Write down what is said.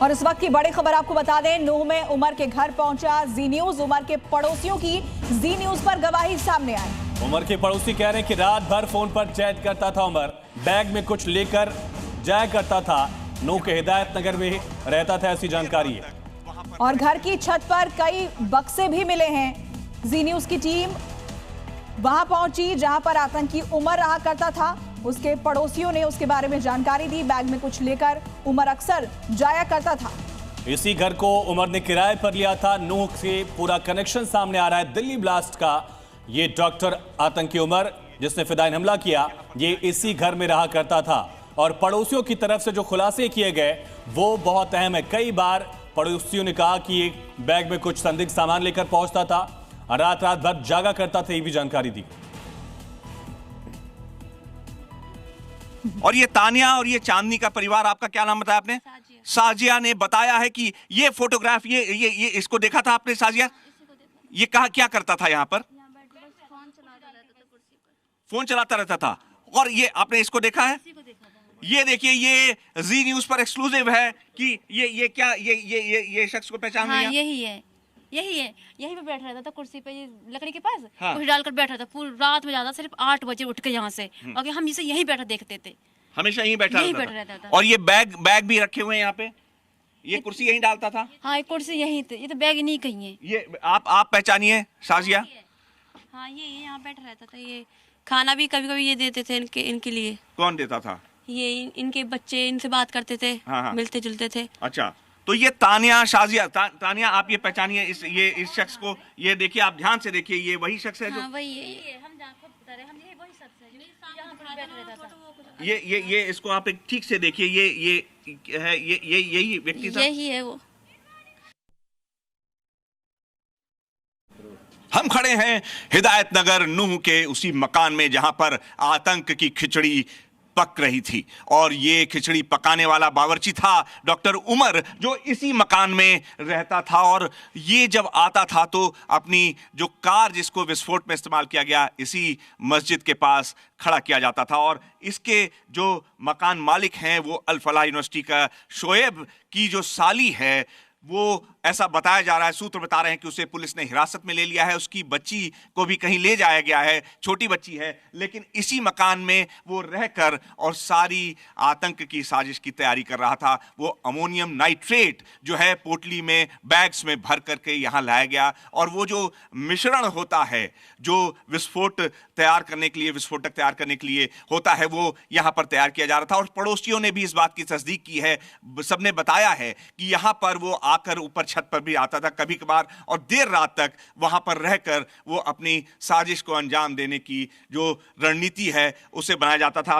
और इस वक्त की बड़ी खबर आपको बता दें, नूह में उमर के घर पहुंचा जी न्यूज। उमर के पड़ोसियों की जी न्यूज पर गवाही सामने आई। उमर के पड़ोसी कह रहे हैं कि रात भर फोन पर चैट करता था उमर, बैग में कुछ लेकर जाया करता था। नूह के हिदायत नगर में रहता था, ऐसी जानकारी है। और घर की छत पर कई बक्से भी मिले हैं। जी न्यूज की टीम वहां पहुंची जहां पर आतंकी उमर रहा करता था। उसके पड़ोसियों ने उसके बारे में जानकारी दी। बैग में कुछ लेकर उमर अक्सर जाया करता था। इसी घर को उमर ने किराए पर लिया था। नूह से पूरा कनेक्शन सामने आ रहा है दिल्ली ब्लास्ट का। ये डॉक्टर आतंकी उमर जिसने फिदायन हमला किया, ये इसी घर में रहा करता था। और पड़ोसियों की तरफ से जो खुलासे किए गए वो बहुत अहम है। कई बार पड़ोसियों ने कहा कि एक बैग में कुछ संदिग्ध सामान लेकर पहुंचता था और रात भर जागा करता था, ये भी जानकारी दी। और ये तानिया और ये चांदनी का परिवार, आपका क्या नाम बताया आपने? साजिया ने बताया है कि ये फोटोग्राफ ये इसको देखा था आपने? साजिया, ये कहा क्या करता था यहाँ पर? फोन चलाता रहता था। और ये आपने इसको देखा है? ये देखिए, ये जी न्यूज पर एक्सक्लूसिव है कि ये क्या ये शख्स को पहचान लिया? यही है यहीं पे बैठ रहता था कुर्सी पे, ये लकड़ी के पास हाँ। कुछ डालकर बैठा था। पूरी रात में जाता, सिर्फ 8 बजे उठ के यहाँ से, और हम इसे यहीं बैठा देखते थे। हमेशा यहीं बैठा रहता था। और ये बैग भी रखे हुए हैं यहाँ पे। ये कुर्सी यहीं डालता था। हाँ, एक कुर्सी यहीं थी। ये तो बैग नहीं कहीं है। ये आप पहचानिए साजिया। हाँ, ये यहाँ बैठा रहता था। ये खाना भी कभी कभी ये देते थे इनके लिए। कौन देता था? ये इनके बच्चे इनसे बात करते थे। हाँ। मिलते जुलते थे। अच्छा, तो ये तानिया शाजिया तानिया, आप ये पहचानिए इस शख्स को। ये देखिए, आप ध्यान से देखिए, ये वही शख्स है जो वही है। हम खुद बता रहे, हम ये वही शख्स है जो यहाँ पर बैठा रहता था। ये इसको आप एक ठीक से देखिए, ये है, ये यही व्यक्ति था। यही है वो। हम खड़े हैं हिदायत नगर नूह के उसी मकान में जहां पर आतंक की खिचड़ी पक रही थी। और ये खिचड़ी पकाने वाला बावर्ची था डॉक्टर उमर, जो इसी मकान में रहता था। और ये जब आता था तो अपनी जो कार जिसको विस्फोट में इस्तेमाल किया गया, इसी मस्जिद के पास खड़ा किया जाता था। और इसके जो मकान मालिक हैं वो अल फलाह यूनिवर्सिटी का शोएब की जो साली है, वो ऐसा बताया जा रहा है, सूत्र बता रहे हैं कि उसे पुलिस ने हिरासत में ले लिया है। उसकी बच्ची को भी कहीं ले जाया गया है, छोटी बच्ची है, लेकिन इसी मकान में वो रहकर और सारी आतंक की साजिश की तैयारी कर रहा था। वो अमोनियम नाइट्रेट जो है पोटली में बैग्स में भर करके यहाँ लाया गया। और वो जो मिश्रण होता है जो विस्फोटक तैयार करने के लिए होता है, वो यहाँ पर तैयार किया जा रहा था। और पड़ोसियों ने भी इस बात की तस्दीक की है, सबने बताया है कि यहाँ पर वो आकर ऊपर छत पर भी आता था कभी कभार, और देर रात तक वहां पर रहकर वो अपनी साजिश को अंजाम देने की जो रणनीति है उसे बनाया जाता था।